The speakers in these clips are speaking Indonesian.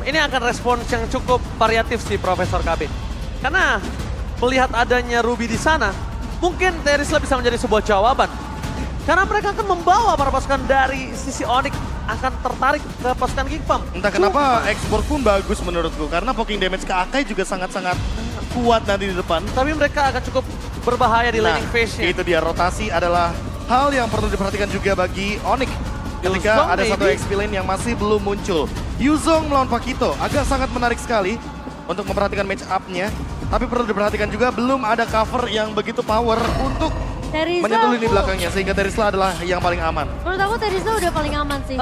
Ini akan respons yang cukup variatif sih Profesor KB. Karena melihat adanya Ruby di sana, mungkin Terisla bisa menjadi sebuah jawaban. Karena mereka akan membawa para pasukan dari sisi Onyx akan tertarik ke pasukan Geekfam. Entah kenapa ekspor pun bagus menurutku. Karena poking damage ke Akai juga sangat-sangat kuat nanti di depan. Tapi mereka akan cukup berbahaya di laning phase-nya. Itu dia, rotasi adalah hal yang perlu diperhatikan juga bagi Onyx. Ketika Yuzong ada satu maybe. XP lane yang masih belum muncul. Yuzong melawan Pakito agak sangat menarik sekali untuk memperhatikan match up-nya. Tapi perlu diperhatikan juga belum ada cover yang begitu power untuk menyentuh lini belakangnya. Sehingga Terisla adalah yang paling aman. Menurut aku Terisla udah paling aman sih.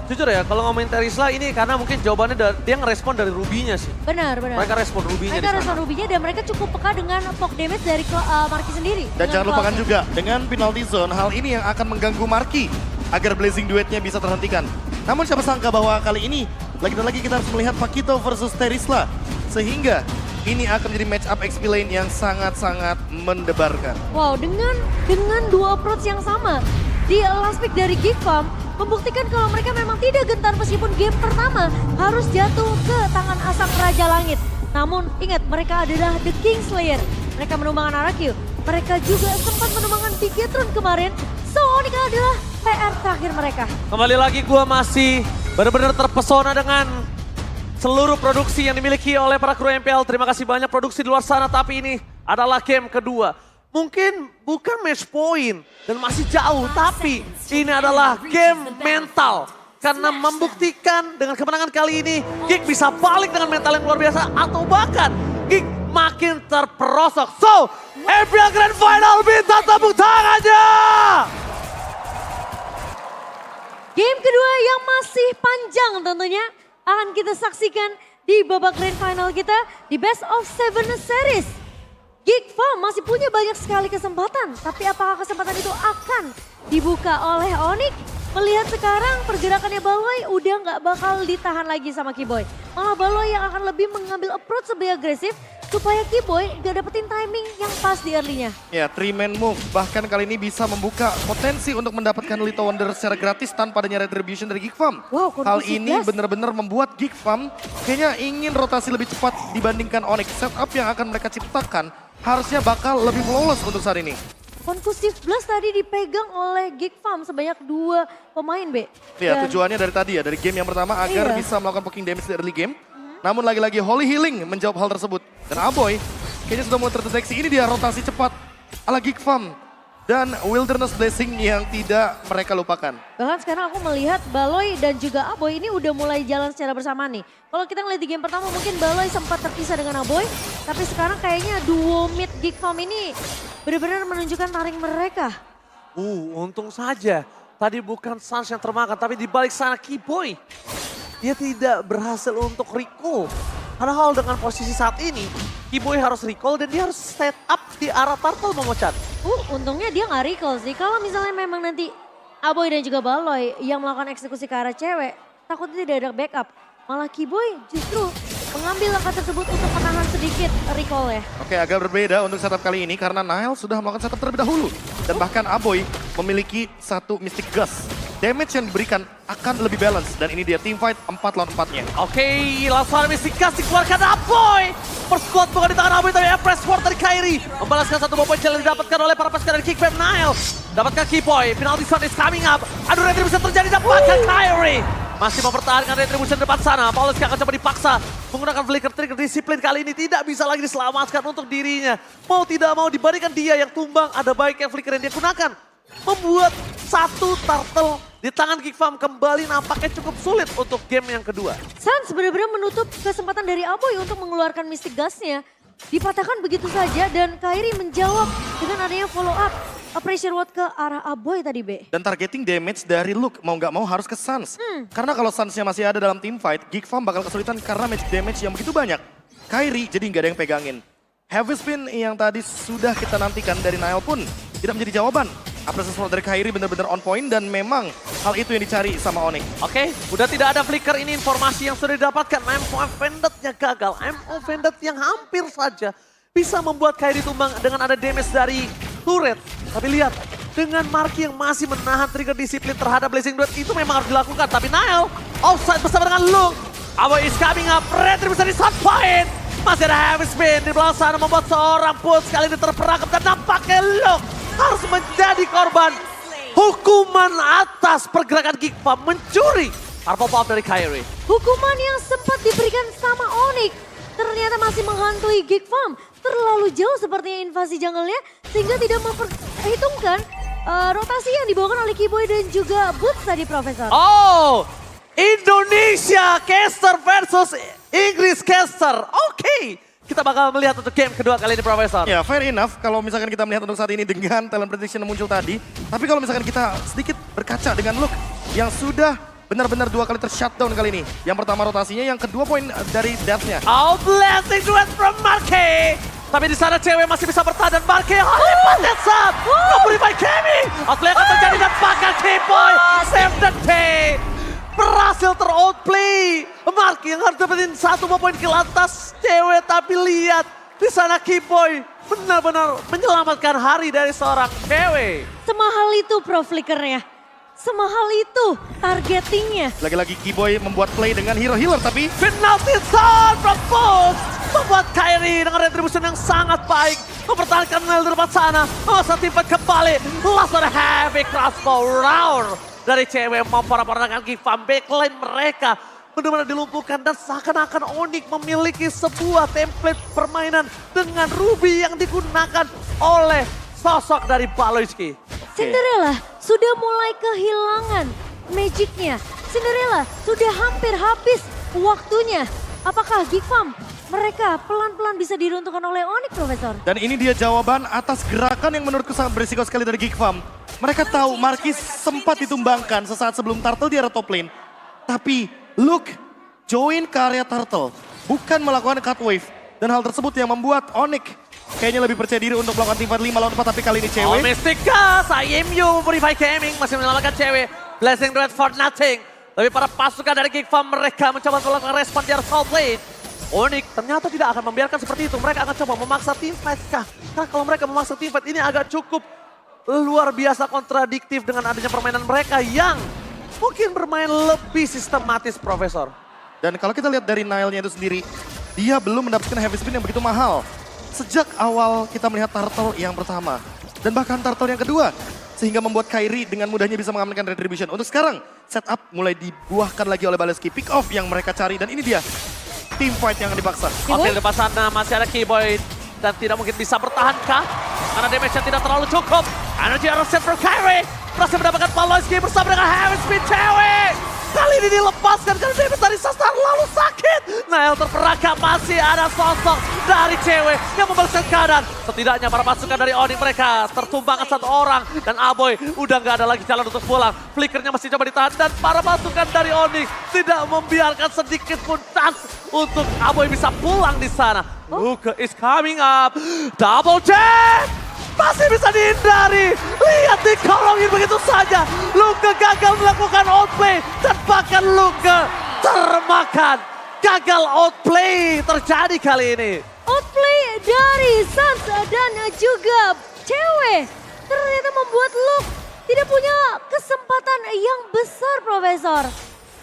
Jujur ya, kalau ngomongin Terisla ini karena mungkin jawabannya dia ngerespon dari Ruby-nya sih. Benar. Mereka respon Ruby-nya di Mereka sana. respon Ruby-nya dan mereka cukup peka dengan poke damage dari Marky sendiri. Dan Dengan jangan lupakan Cloud. juga dengan penalty zone, hal ini yang akan mengganggu Marky agar blazing duetnya bisa terhentikan. Namun siapa sangka bahwa kali ini lagi-lagi kita harus melihat Pakito versus Terisla. Sehingga ini akan menjadi match up XP lane yang sangat-sangat mendebarkan. Wow, dengan dua approach yang sama di last pick dari Geekfam membuktikan kalau mereka memang tidak gentar meskipun game pertama harus jatuh ke tangan Asang Raja Langit. Namun ingat mereka adalah The Kingslayer. Mereka menumbangkan Arakyu. Mereka juga sempat menumbangkan Bigetron kemarin. So ini adalah PR terakhir mereka. Kembali lagi gua masih benar-benar terpesona dengan seluruh produksi yang dimiliki oleh para kru MPL. Terima kasih banyak produksi di luar sana, tapi ini adalah game kedua. Mungkin bukan match point dan masih jauh, tapi ini adalah game mental. Karena membuktikan dengan kemenangan kali ini, Geek bisa balik dengan mental yang luar biasa atau bahkan Geek makin terperosok. So, MPL Grand Final minta tepuk tangannya! Game kedua yang masih panjang tentunya akan kita saksikan di babak grand final kita di Best of 7 Series. Geekfam masih punya banyak sekali kesempatan, tapi apakah kesempatan itu akan dibuka oleh Onyx? Melihat sekarang pergerakannya Baloy udah nggak bakal ditahan lagi sama Keyboy. Malah Baloy yang akan lebih mengambil approach lebih agresif supaya Keyboy nggak dapetin timing yang pas di early-nya. Ya, 3-man move bahkan kali ini bisa membuka potensi untuk mendapatkan Little Wonder secara gratis tanpa adanya retribution dari Geekfam. Wow, Hal kondusif ini gas. benar-benar membuat Geekfam kayaknya ingin rotasi lebih cepat dibandingkan Onyx. Setup yang akan mereka ciptakan harusnya bakal lebih flawless untuk saat ini. Conclusive Blast tadi dipegang oleh Geekfam sebanyak 2 pemain, B. Ya, Dan tujuannya dari tadi ya, dari game yang pertama agar Iya. bisa melakukan poking damage di early game. Namun lagi-lagi Holy Healing menjawab hal tersebut. Dan Aboy kayaknya sudah mulai terdeteksi, ini dia rotasi cepat ala Geekfam. Dan Wilderness Blessing yang tidak mereka lupakan. Bahkan sekarang aku melihat Baloy dan juga Aboy ini udah mulai jalan secara bersamaan nih. Kalau kita ngeliat di game pertama mungkin Baloy sempat terpisah dengan Aboy. Tapi sekarang kayaknya duo mid Geekfam ini benar-benar menunjukkan taring mereka. Untung saja. Tadi bukan Sans yang termakan, tapi di balik sana Keyboy. Dia tidak berhasil untuk recall. Padahal dengan posisi saat ini, Keyboy harus recall dan dia harus set up di arah Turtle memecat. Untungnya dia nggak recall sih. Kalau misalnya memang nanti Aboy dan juga Baloy yang melakukan eksekusi ke arah cewek, takutnya tidak ada backup. Malah Keyboy justru mengambil langkah tersebut untuk menahan sedikit recall ya. Oke, agak berbeda untuk setup kali ini karena Nile sudah melakukan setup terlebih dahulu. Dan bahkan Aboy memiliki satu Mystic Gust. Damage yang diberikan akan lebih balance. Dan ini dia teamfight 4 lawan 4-nya. Oke, langsung ada Mystic Gust dikeluarkan Aboy. First squad bukan di tangan Aboy, tapi press forward dari Kairi. Membalaskan satu poin yang didapatkan oleh para pasukan dari Kickfam Nile. Dapatkan Keyboy, penalty zone is coming up. Adu retribution terjadi, dapatkan Kairi. Masih mempertahankan retribution depan sana. Paulus akan coba dipaksa menggunakan flicker trigger. Disiplin kali ini tidak bisa lagi diselamatkan untuk dirinya. Mau tidak mau dibandingkan dia yang tumbang, ada baiknya flicker yang dia gunakan. Membuat satu turtle di tangan Geekfam kembali nampaknya cukup sulit untuk game yang kedua. Sans benar-benar menutup kesempatan dari Aboy untuk mengeluarkan Mystic Gust-nya. Dipatahkan begitu saja dan Kairi menjawab dengan adanya follow up pressure word ke arah Aboy tadi, B. Dan targeting damage dari Luke mau nggak mau harus ke Sans. Karena kalau Sansnya masih ada dalam teamfight, Geekfam bakal kesulitan karena magic damage yang begitu banyak. Kairi jadi nggak ada yang pegangin. Heavy spin yang tadi sudah kita nantikan dari Nile pun tidak menjadi jawaban. Apresiasi support dari Kairi benar-benar on point dan memang hal itu yang dicari sama Onyx. Oke, udah tidak ada flicker, ini informasi yang sudah didapatkan. MO Vendetta-nya gagal, MO Vendetta yang hampir saja bisa membuat Kairi tumbang dengan ada damage dari turret. Tapi lihat, dengan Marky yang masih menahan trigger disiplin terhadap Blazing Duet itu memang harus dilakukan. Tapi Nile offside bersama dengan Luke. Aboy is coming up, Retribution di shot point. Masih ada heavy spin di belakang sana membuat seorang Pulse kali ini terperangkap dan nampaknya Luke harus menjadi korban hukuman atas pergerakan Geek Farm mencuri Purple Pop dari Kairi. Hukuman yang sempat diberikan sama Onyx ternyata masih menghantui Geek Farm. Terlalu jauh sepertinya invasi jungle-nya sehingga tidak memperhitungkan rotasi yang dibawakan oleh Keyboy dan juga Boots tadi, Profesor. Oh, Indonesia caster versus Inggris caster. Oke, kita bakal melihat untuk game kedua kali ini, Profesor. Ya, fair enough kalau misalkan kita melihat untuk saat ini dengan talent prediction yang muncul tadi. Tapi kalau misalkan kita sedikit berkaca dengan Luke yang sudah benar-benar 2 kali ter-shutdown kali ini. Yang pertama rotasinya, yang kedua poin dari death-nya. Outlasting duet from Marke. Tapi di sana cewek masih bisa bertahan dan Marke lipat headshot. Nge-purify Kemi. Outplay akan terjadi dan bakal Keyboy. Save the day. Berhasil ter-outplay. Marke yang harus dapetin 1 poin ke atas cewek. Tapi lihat di sana Keyboy benar-benar menyelamatkan hari dari seorang cewek. Semahal itu Pro Flickernya. Semahal itu targetingnya. Lagi-lagi Keyboy membuat play dengan hero healer tapi Penalty zone from Pulse membuat Kairi dengan retribution yang sangat baik mempertahankan Nel di depan sana. Masa timpat kembali, langsung ada heavy crossbow round dari cewek memporak-porandakan Geek Farm. Backline mereka benar-benar dilumpuhkan dan seakan-akan Onyx memiliki sebuah template permainan dengan Ruby yang digunakan oleh sosok dari Baloyski. Cinderella sudah mulai kehilangan magicnya. Cinderella sudah hampir habis waktunya. Apakah Geek Farm mereka pelan-pelan bisa diruntuhkan oleh Onyx, Profesor? dan ini dia jawaban atas gerakan yang menurutku sangat berisiko sekali dari Geek Farm. Mereka tahu Marquis sempat ditumbangkan sesaat sebelum Turtle di area top lane. Tapi Luke join ke area Turtle, bukan melakukan cut wave. Dan hal tersebut yang membuat Onyx kayaknya lebih percaya diri untuk melakukan teamfight 5 lawan 4, tapi kali ini cewek. Oh, Mystica, IMU, Purify Gaming masih menyelamatkan cewek. Blessing Duet for nothing. Tapi para pasukan dari Geek Farm mereka mencoba melakukan respon di area top lane. Onyx ternyata tidak akan membiarkan seperti itu. Mereka akan coba memaksa teamfight kah? Karena kalau mereka memaksa teamfight ini agak cukup luar biasa kontradiktif dengan adanya permainan mereka yang mungkin bermain lebih sistematis, Profesor. Dan kalau kita lihat dari Nile-nya itu sendiri, dia belum mendapatkan heavy spin yang begitu mahal. Sejak awal kita melihat Turtle yang pertama. Dan bahkan Turtle yang kedua. Sehingga membuat Kairi dengan mudahnya bisa mengamankan retribution. Untuk sekarang, setup mulai dibuahkan lagi oleh Baleski. Pick off yang mereka cari dan ini dia. Team fight yang dipaksa. Oke, di depan sana masih ada Keyboy. Dan tidak mungkin bisa bertahankah? Karena damage-nya tidak terlalu cukup. Energy Eruption for Kairi. Berhasil mendapatkan Baloyski bersama dengan heavy spin cewek. Kali ini dilepaskan karena damage dari Sastar lalu sakit. Nael terperangkap, masih ada sosok dari cewek yang membalaskan keadaan. Setidaknya para pasukan dari Onyx mereka tertumbangkan 1 orang. Dan Aboy udah nggak ada lagi jalan untuk pulang. Flickernya masih coba ditahan dan para pasukan dari Onyx tidak membiarkan sedikit pun chance untuk Aboy bisa pulang di sana. Luke is coming up. Double jab! Masih bisa dihindari. Lihat dikolongin begitu saja. Luke gagal melakukan outplay. Dan bahkan Luke termakan. Gagal outplay terjadi kali ini. Outplay dari Sans dan juga cewek ternyata membuat Luke tidak punya kesempatan yang besar, Profesor.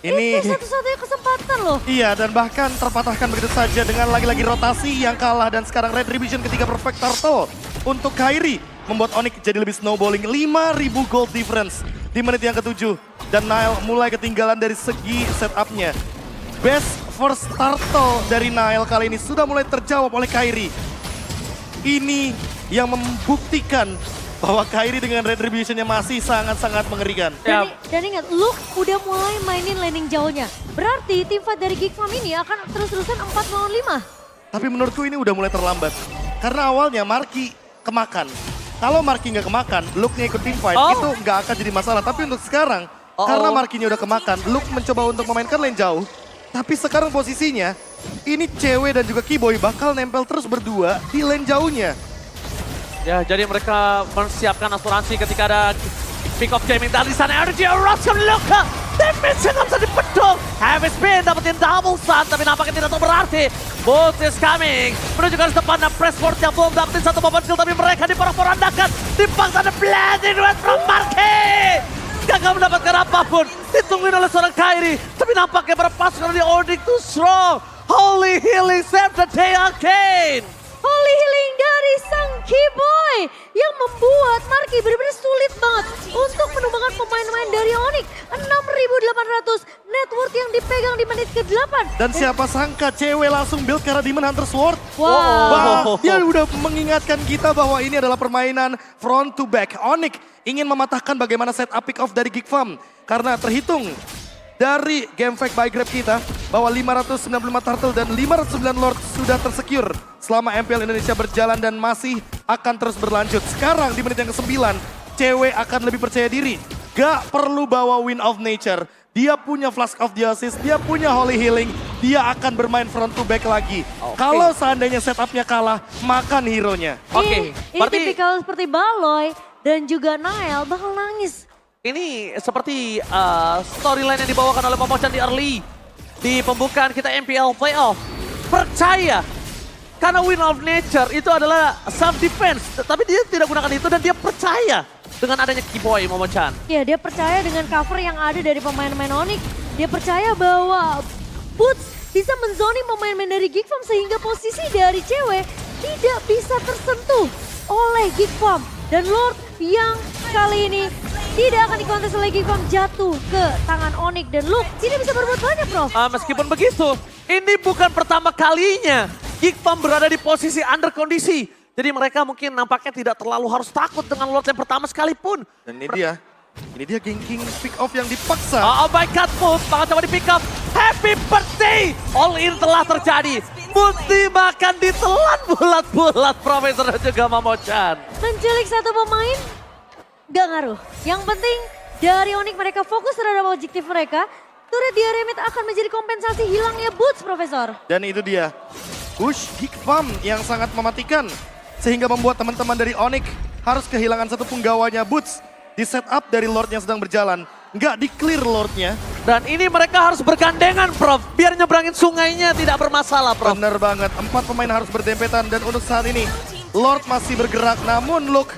Ini Itu satu-satunya kesempatan loh. iya, dan bahkan terpatahkan begitu saja dengan lagi-lagi rotasi yang kalah. Dan sekarang retribution ketiga perfect Turtle untuk Kairi. Membuat Onyx jadi lebih snowballing, 5.000 gold difference di menit yang ke-7. Dan Nile mulai ketinggalan dari segi setupnya. Best first Turtle dari Nile kali ini sudah mulai terjawab oleh Kairi. Ini yang membuktikan bahwa Kairi dengan retributionnya masih sangat-sangat mengerikan. Dan ingat, Luke udah mulai mainin laning jauhnya. Berarti tim fight dari Geek Farm ini akan terus-terusan 4 lawan 5. Tapi menurutku ini udah mulai terlambat. Karena awalnya Marki kemakan. Kalau Marki nggak kemakan, Luke-nya ikut team fight, itu nggak akan jadi masalah. Tapi untuk sekarang, karena Markinya udah kemakan, Luke mencoba untuk memainkan lane jauh. Tapi sekarang posisinya, ini cewek dan juga Keyboy bakal nempel terus berdua di lane jauhnya. Ya, jadi mereka menyiapkan asuransi ketika ada pick off gaming dari sana. Energy Eruption Luke. Damage-nya nggak bisa dipedung. Heavy spin dapetin double stun, tapi nampaknya tidak berarti. Boots is coming. Menuju garis depan, dan Pressford yang belum dapetin 1 momen kill, tapi mereka diporak-porandakan. Dipaksa ada blending duet from Marquis. gagal mendapatkan apapun. Ditungguin oleh seorang Kairi. Tapi nampaknya para pasukan dari Onyx too strong. Holy healing save the day again. Holy healing dari sang Keyboy yang membuat Marky benar-benar sulit banget untuk menumbangkan pemain-pemain dari Onyx. 6.800 net worth yang dipegang di menit ke-8. Dan siapa sangka cewek langsung build karena Demon Hunter Sword. Wow. Dia udah mengingatkan kita bahwa ini adalah permainan front to back. Onyx ingin mematahkan bagaimana setup pick off dari Geek Farm. Karena terhitung dari game fact by Grab kita bahwa 595 turtle dan 509 lord sudah tersecure selama MPL Indonesia berjalan dan masih akan terus berlanjut. Sekarang di menit yang ke-9, cewek akan lebih percaya diri. Gak perlu bawa Wind of Nature. Dia punya Flask of Geosis, dia punya Holy Healing, dia akan bermain front to back lagi. Kalau seandainya setupnya kalah, makan hero-nya. Oke, Ini tipikal seperti Baloy dan juga Nael bakal nangis. ini seperti storyline yang dibawakan oleh Momochan di early. Di pembukaan kita MPL Playoff. Percaya. Karena Wind of Nature itu adalah self defense. Tapi dia tidak gunakan itu dan dia percaya dengan adanya Keyboy Momochan. Ya, dia percaya dengan cover yang ada dari pemain-pemain Onyx. Dia percaya bahwa Boots bisa menzoni pemain-pemain dari Geek Farm sehingga posisi dari cewek tidak bisa tersentuh oleh Geek Farm. Dan Lord yang kali ini tidak akan dikontes oleh Geek Farm jatuh ke tangan Onyx. Dan Luke tidak bisa berbuat banyak, Prof. Meskipun begitu, ini bukan pertama kalinya Geek Farm berada di posisi under kondisi. Jadi mereka mungkin nampaknya tidak terlalu harus takut dengan Lord yang pertama sekalipun. Dan ini dia ganking pick off yang dipaksa. Oh my god, move, bakal coba di pick up. Happy birthday! All in telah terjadi. Multi makan ditelan bulat-bulat Profesor dan juga Momochan. Menculik satu pemain, gak ngaruh. Yang penting dari Onyx mereka fokus terhadap objektif mereka. Turret di area mid akan menjadi kompensasi hilangnya Boots, Profesor. Dan itu dia, push Geek Farm yang sangat mematikan. Sehingga membuat teman-teman dari Onyx harus kehilangan satu punggawanya Boots. Di setup dari Lord yang sedang berjalan. Nggak di-clear Lordnya. Dan ini mereka harus bergandengan, Prof. Biar nyebrangin sungainya tidak bermasalah, Prof. Bener banget, 4 pemain harus berdempetan. Dan untuk saat ini, Lord masih bergerak. Namun Luke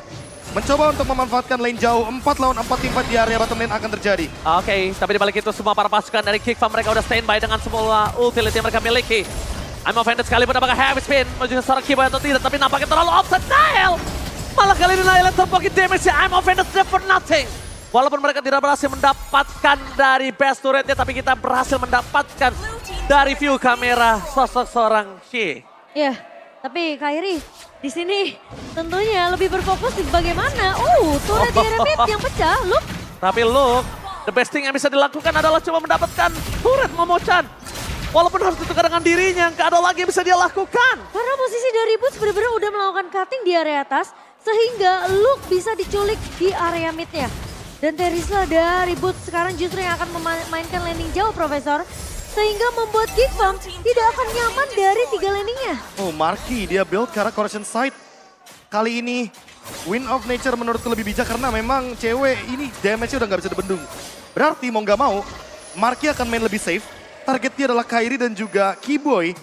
mencoba untuk memanfaatkan lane jauh. 4 lawan 4 teamfight di area bottom lane akan terjadi. Oke, tapi dibalik itu semua para pasukan dari Geek Farm mereka udah standby dengan semua utility yang mereka miliki. I'm offended sekalipun apakah heavy spin menuju seorang Keyboy atau tidak, tapi nampaknya terlalu offset Nael. Malah kali ini Nael yang terpocket damage ya, I'm offended for nothing. Walaupun mereka tidak berhasil mendapatkan dari best turretnya, tapi kita berhasil mendapatkan dari view kamera sosok seorang Shi. Ya, tapi Kairi di sini tentunya lebih berfokus di bagaimana. Turret di area mid yang pecah, Luke. Tapi look, the best thing yang bisa dilakukan adalah coba mendapatkan turret Momochan. Walaupun harus ditukar dengan dirinya, nggak ada lagi yang bisa dia lakukan. Karena posisi dari Boots benar-benar udah melakukan cutting di area atas, sehingga Luke bisa diculik di area midnya. Dan Terisla dari Boots sekarang justru yang akan memainkan landing jauh, Profesor. Sehingga membuat Geek Farm tidak akan nyaman dari 3 landingnya. Oh, Marky dia build ke arah Corrosion Side. Kali ini Wind of Nature menurutku lebih bijak karena memang cewek ini damage-nya udah nggak bisa dibendung. Berarti mau nggak mau, Marky akan main lebih safe. Targetnya adalah Kairi dan juga Keyboy.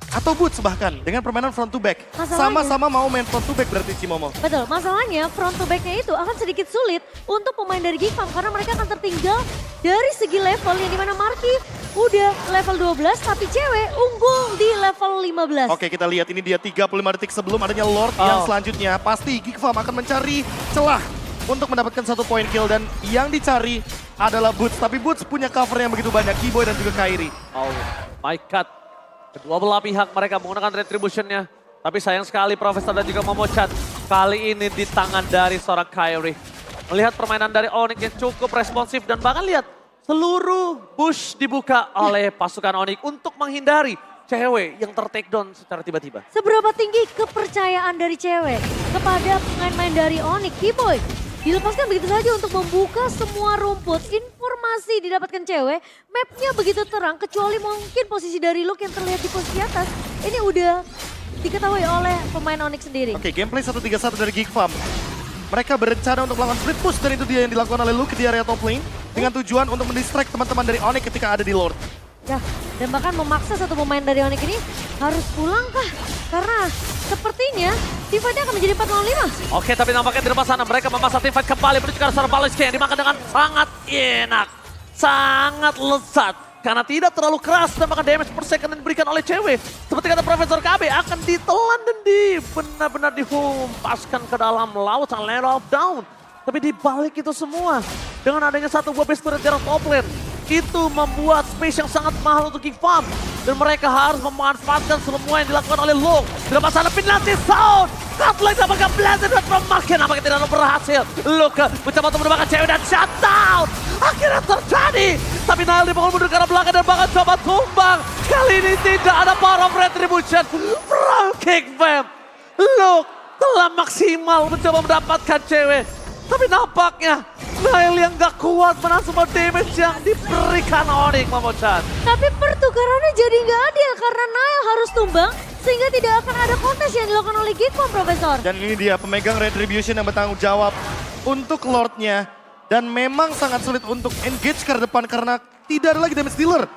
Atau Boots bahkan dengan permainan front to back. Sama-sama mau main front to back berarti Cimomo. Betul, masalahnya front to back-nya itu akan sedikit sulit untuk pemain dari Geek Farm karena mereka akan tertinggal dari segi level yang dimana Marky udah level 12 tapi cewek unggul di level 15. Oke, kita lihat ini dia 35 detik sebelum adanya Lord yang selanjutnya. Pasti Geek Farm akan mencari celah untuk mendapatkan 1 point kill dan yang dicari adalah Boots. Tapi Boots punya cover yang begitu banyak, Keyboy dan juga Kairi. Oh my god. Kedua belah pihak mereka menggunakan retributionnya. Tapi sayang sekali Profesor dan juga Momochan kali ini di tangan dari seorang Kairi. Melihat permainan dari Onyx yang cukup responsif dan bahkan lihat seluruh bush dibuka oleh pasukan Onyx untuk menghindari cewek yang ter-take down secara tiba-tiba. Seberapa tinggi kepercayaan dari cewek kepada pemain-pemain dari Onyx, Keyboy? Dilepaskan begitu saja untuk membuka semua rumput. Informasi didapatkan cewek, mapnya begitu terang kecuali mungkin posisi dari Luke yang terlihat di posisi atas. Ini udah diketahui oleh pemain Onyx sendiri. Oke, gameplay 1-3-1 dari Geek Farm. Mereka berencana untuk melakukan split push dan itu dia yang dilakukan oleh Luke di area top lane. Dengan tujuan untuk mendistract teman-teman dari Onyx ketika ada di Lord. Ya, dan bahkan memaksa satu pemain dari Onyx ini harus pulang kah? Karena sepertinya Teamfight-nya akan menjadi 4 lawan 5. Oke, tapi nampaknya di depan sana mereka memasang teamfight kembali menuju ke arah seorang Baloski yang dimakan dengan sangat enak. Sangat lezat. Karena tidak terlalu keras dan maka damage per second yang diberikan oleh cewek. Seperti kata Profesor KB akan ditelan dan benar-benar dihempaskan ke dalam lautan Land of Down. Tapi di balik itu semua, dengan adanya satu buah base turret jarak top lane, itu membuat space yang sangat mahal untuk GiGFAM. Dan mereka harus memanfaatkan semua yang dilakukan oleh Luke. Di depan sana penalty zone. Cutlass dapatkan blended from Mark. Nampaknya tidak berhasil. Luke mencoba untuk menembakkan cewek dan shutdown. Akhirnya terjadi. Tapi Nile dipukul mundur ke arah belakang dan bahkan coba tumbang. Kali ini tidak ada power of retribution from GiGFAM. Luke telah maksimal mencoba mendapatkan cewek. Tapi nampaknya Nile yang gak kuat menahan semua damage yang diberikan Onyx, Momochan. Tapi pertukarannya jadi nggak adil karena Nile harus tumbang sehingga tidak akan ada kontes yang dilakukan oleh GiGFAM, Profesor. Dan ini dia pemegang Retribution yang bertanggung jawab untuk Lordnya. Dan memang sangat sulit untuk engage ke depan karena tidak ada lagi damage dealer.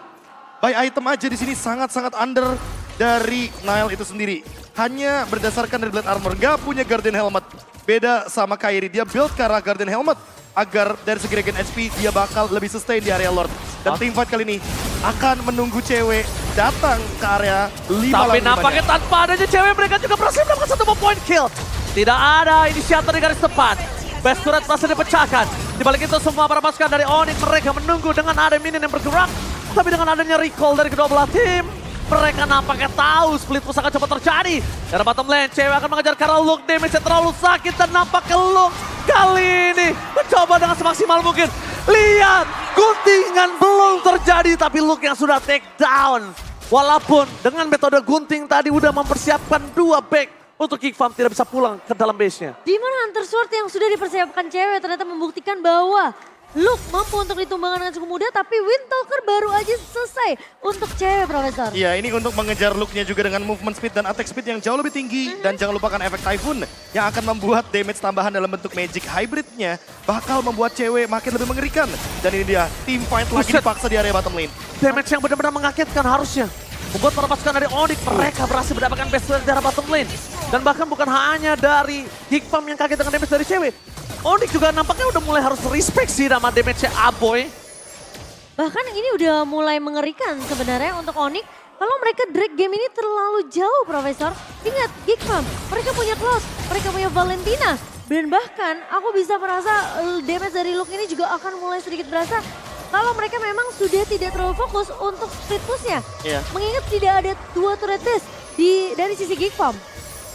By item aja di sini sangat-sangat under dari Nile itu sendiri. Hanya berdasarkan dari Blade Armor, gak punya Guardian Helmet. Beda sama Kairi, dia build ke arah Guardian Helmet. Agar dari segi regen HP dia bakal lebih sustain di area Lord. Dan teamfight kali ini akan menunggu cewek datang ke area 5 lawan 5. Tapi nampaknya tanpa adanya cewek mereka juga berhasil mendapatkan satu point kill. Tidak ada inisiator di garis depan. Best turret masih dipecahkan. Di balik itu semua para pasukan dari Onyx mereka menunggu dengan ada minion yang bergerak. Tapi dengan adanya recall dari kedua belah tim, mereka nampaknya tahu split push akan coba terjadi. Dari bottom lane, cewek akan mengejar karena Luke damage yang terlalu sakit dan nampaknya Luke kali ini mencoba dengan semaksimal mungkin. Lihat, guntingan belum terjadi tapi Luke yang sudah take down. Walaupun dengan metode gunting tadi udah mempersiapkan 2 back untuk GiGFAM tidak bisa pulang ke dalam base-nya. Di mana Hunter Sword yang sudah dipersiapkan cewek ternyata membuktikan bahwa Luke mampu untuk ditumbangkan dengan cukup mudah, tapi Windtalker baru aja selesai untuk cewek, Profesor. Iya, ini untuk mengejar Luke-nya juga dengan movement speed dan attack speed yang jauh lebih tinggi. Dan jangan lupakan efek Typhoon yang akan membuat damage tambahan dalam bentuk magic hybridnya bakal membuat cewek makin lebih mengerikan. Dan ini dia, team fight lagi dipaksa di area bottom lane. Damage yang benar-benar mengagetkan harusnya. Membuat para pasukan dari Onyx mereka berhasil mendapatkan best player dari bottom lane. Dan bahkan bukan hanya dari GiGFAM yang kaget dengan damage dari cewek. Onyx juga nampaknya udah mulai harus respect sih nama damage-nya Aboy. Bahkan ini udah mulai mengerikan sebenarnya untuk Onyx. Kalau mereka drag game ini terlalu jauh, Profesor. Ingat, GiGFAM, mereka punya Klaus, mereka punya Valentina. Dan bahkan aku bisa merasa damage dari Luke ini juga akan mulai sedikit berasa. Kalau mereka memang sudah tidak terlalu fokus untuk split push-nya. Iya. Mengingat tidak ada 2 turret base dari sisi GiGFAM.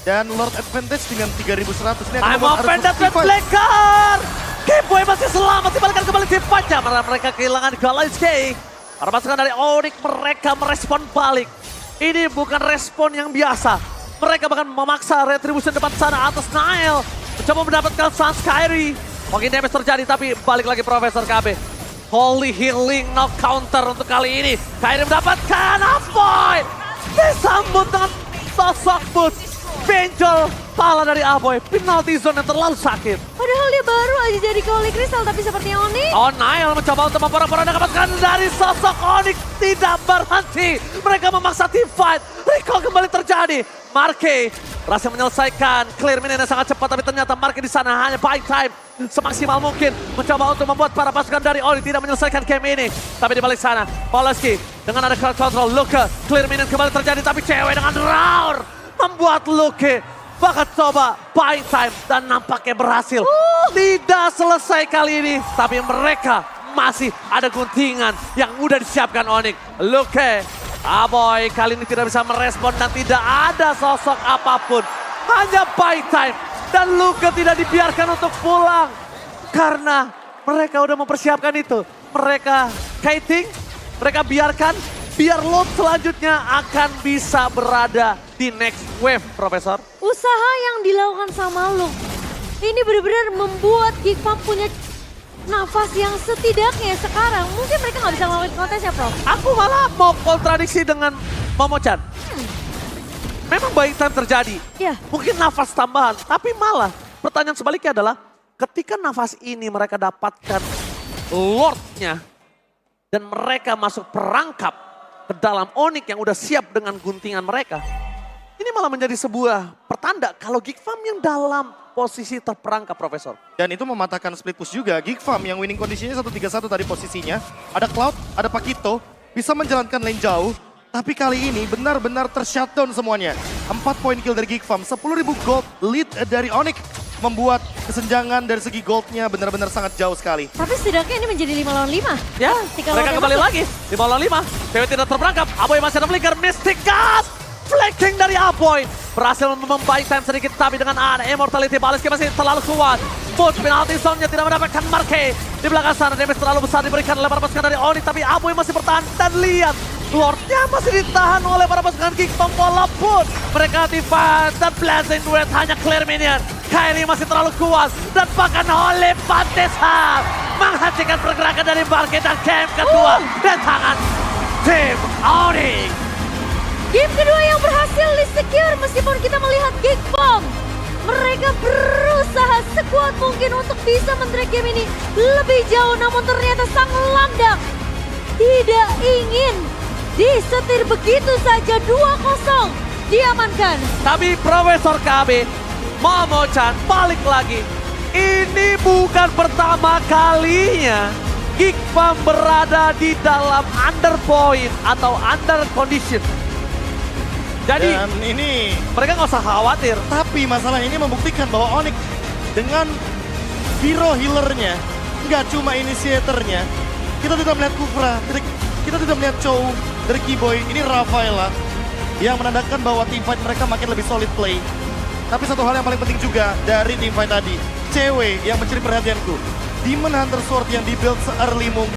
Dan Lord Advantage dengan 3100 ini akan I'm membuat open ada that Blacker. Gameboy masih selamat dibalikan kembali tim panjang. Karena mereka kehilangan Galaxy. Para pasukan dari Onyx mereka merespon balik. Ini bukan respon yang biasa. Mereka bahkan memaksa Retribution depan sana atas Nile. Mencoba mendapatkan Sans Kairi. Mungkin damage terjadi tapi balik lagi Profesor KB. Holy Healing knock counter untuk kali ini. Kairi mendapatkan Aboy. Disambut dengan sosok boots. Benjol pala dari Aboy. Penalty zone yang terlalu sakit. Padahal dia baru aja jadi Holy Crystal, tapi sepertinya Onyx. Oh, Nile mencoba untuk memporak-porandakan pasukan dari sosok Onyx. Tidak berhenti. Mereka memaksa team fight. Recall kembali terjadi. Marke berhasil menyelesaikan clear minion yang sangat cepat. Tapi ternyata Marke di sana hanya buy time. Semaksimal mungkin. Mencoba untuk membuat para pasukan dari Onyx tidak menyelesaikan game ini. Tapi di balik sana, Poloski dengan ada crowd control. Luke, clear minion kembali terjadi. Tapi cewek dengan Roar membuat Luke bakal coba buying time dan nampaknya berhasil. Tidak selesai kali ini, tapi mereka masih ada guntingan yang udah disiapkan Onyx. Luke, Aboy kali ini tidak bisa merespon dan tidak ada sosok apapun. Hanya buying time dan Luke tidak dibiarkan untuk pulang. Karena mereka udah mempersiapkan itu. Mereka kiting, mereka biarkan biar load selanjutnya akan bisa berada di next wave, Profesor. Usaha yang dilakukan sama Luke ini benar-benar membuat GiGFAM punya nafas yang setidaknya sekarang mungkin mereka nggak bisa ngelakuin kontes ya, Prof. Aku malah mau kontradiksi dengan Momochan. Memang baik time terjadi. Ya. Mungkin nafas tambahan, tapi malah pertanyaan sebaliknya adalah ketika nafas ini mereka dapatkan Lordnya dan mereka masuk perangkap ke dalam Onyx yang udah siap dengan guntingan mereka. Ini malah menjadi sebuah pertanda kalau Geek Farm yang dalam posisi terperangkap, Profesor. Dan itu mematahkan split push juga. Geek Farm yang winning kondisinya 1-3-1 tadi posisinya. Ada Cloud, ada Pakito, bisa menjalankan lane jauh. Tapi kali ini benar-benar tershutdown semuanya. 4 poin kill dari Geek Farm, 10.000 gold lead dari Onyx. Membuat kesenjangan dari segi goldnya benar-benar sangat jauh sekali. Tapi setidaknya ini menjadi 5 lawan 5. Ya, Ketika mereka Lotte kembali masuk. lagi. 5 lawan 5. TW tidak terperangkap. Aboy masih ada flicker. Mystic Gas. Flanking dari Aboy. Berhasil membaik time sedikit. Tapi dengan ada Immortality. Baliski masih terlalu kuat. Push penalty zone-nya tidak mendapatkan marke. Di belakang sana damage terlalu besar diberikan oleh para pasukan dari Onyx. Tapi Aboy masih bertahan. Dan lihat. Lordnya masih ditahan oleh para pasukan Geek Farm walaupun mereka defense dan Blazing Duet hanya clear minion. Kairi masih terlalu kuat dan bahkan oleh Pantesa menghentikan pergerakan dari Barket dan game kedua dan tangan tim Onyx. Game kedua yang berhasil di-secure meskipun kita melihat Geek Farm. Mereka berusaha sekuat mungkin untuk bisa men-drag game ini lebih jauh. Namun ternyata sang landak tidak ingin disetir begitu saja. 2-0 diamankan. Tapi Profesor KB, Momo-chan balik lagi. Ini bukan pertama kalinya Geek Farm berada di dalam under point atau under condition. Jadi Dan ini, mereka nggak usah khawatir. tapi masalah ini membuktikan bahwa Onyx dengan hero healernya, nggak cuma initiatornya. Kita tidak melihat Kufra, kita tidak melihat Chow dari Keyboy, ini Rafaela yang menandakan bahwa teamfight mereka makin lebih solid play. Tapi satu hal yang paling penting juga dari teamfight tadi, cewek yang mencuri perhatianku, Demon Hunter Sword yang dibuild se-early mungkin.